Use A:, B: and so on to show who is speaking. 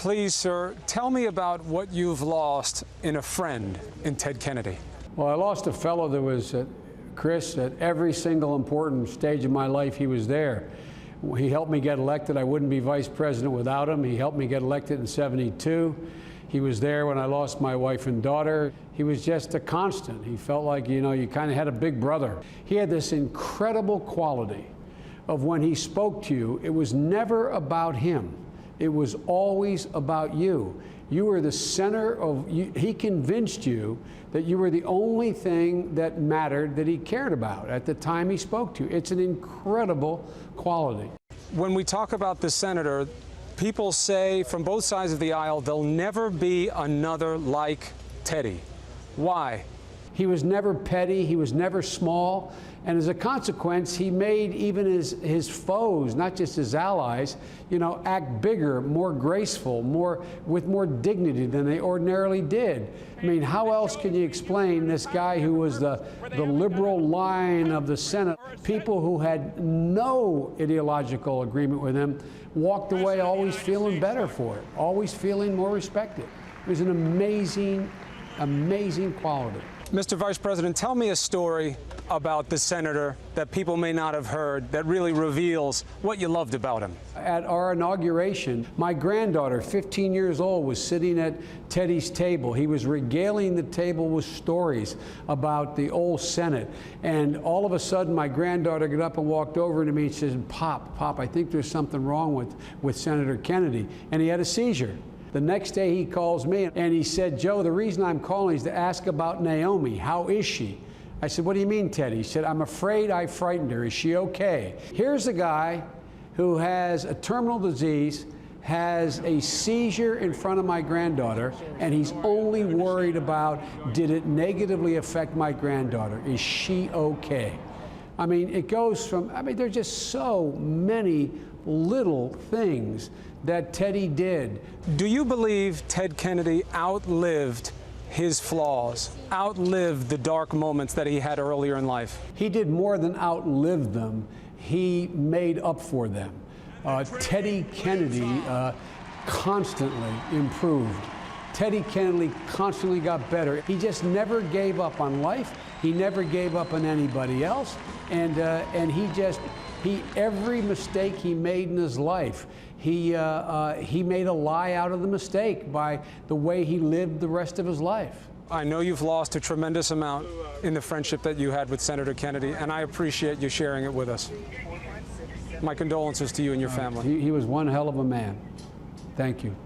A: Please, sir, tell me about what you've lost in a friend in Ted Kennedy.
B: Well, I lost a fellow that was, Chris, at every single important stage of my life, he was there. He helped me get elected. I wouldn't be vice president without him. He helped me get elected in '72. He was there when I lost my wife and daughter. He was just a constant. He felt like, you know, you kind of had a big brother. He had this incredible quality of when he spoke to you, it was never about him. It was always about you. You were the center of, he convinced you that you were the only thing that mattered, that he cared about at the time he spoke to you. It's an incredible quality.
A: When we talk about the senator, people say from both sides of the aisle, there'll never be another like Teddy. Why?
B: He was never petty, he was never small, and as a consequence, he made even his foes, not just his allies, you know, act bigger, more graceful, with more dignity than they ordinarily did. I mean, how else can you explain this guy who was the liberal line of the Senate? People who had no ideological agreement with him walked away always feeling better for it, always feeling more respected. It was an amazing, amazing quality.
A: Mr. Vice President, tell me a story about the senator that people may not have heard that really reveals what you loved about him.
B: At our inauguration, my granddaughter, 15 years old, was sitting at Teddy's table. He was regaling the table with stories about the old Senate. And all of a sudden, my granddaughter got up and walked over to me and said, Pop, I think there's something wrong with Senator Kennedy. And he had a seizure. The next day he calls me and he said, Joe, the reason I'm calling is to ask about Naomi. How is she? I said, what do you mean, Teddy? He said, I'm afraid I frightened her. Is she okay? Here's a guy who has a terminal disease, has a seizure in front of my granddaughter, and he's only worried about, did it negatively affect my granddaughter? Is she okay? I mean, it goes from, there are just so many little things that Teddy did.
A: Do you believe Ted Kennedy outlived his flaws, outlived the dark moments that he had earlier in life?
B: He did more than outlive them. He made up for them. Teddy Kennedy constantly improved. Teddy Kennedy constantly got better. He just never gave up on life. He never gave up on anybody else. And every mistake he made in his life, he made a lie out of the mistake by the way he lived the rest of his life.
A: I know you've lost a tremendous amount in the friendship that you had with Senator Kennedy, and I appreciate you sharing it with us. My condolences to you and your family.
B: He was one hell of a man. Thank you.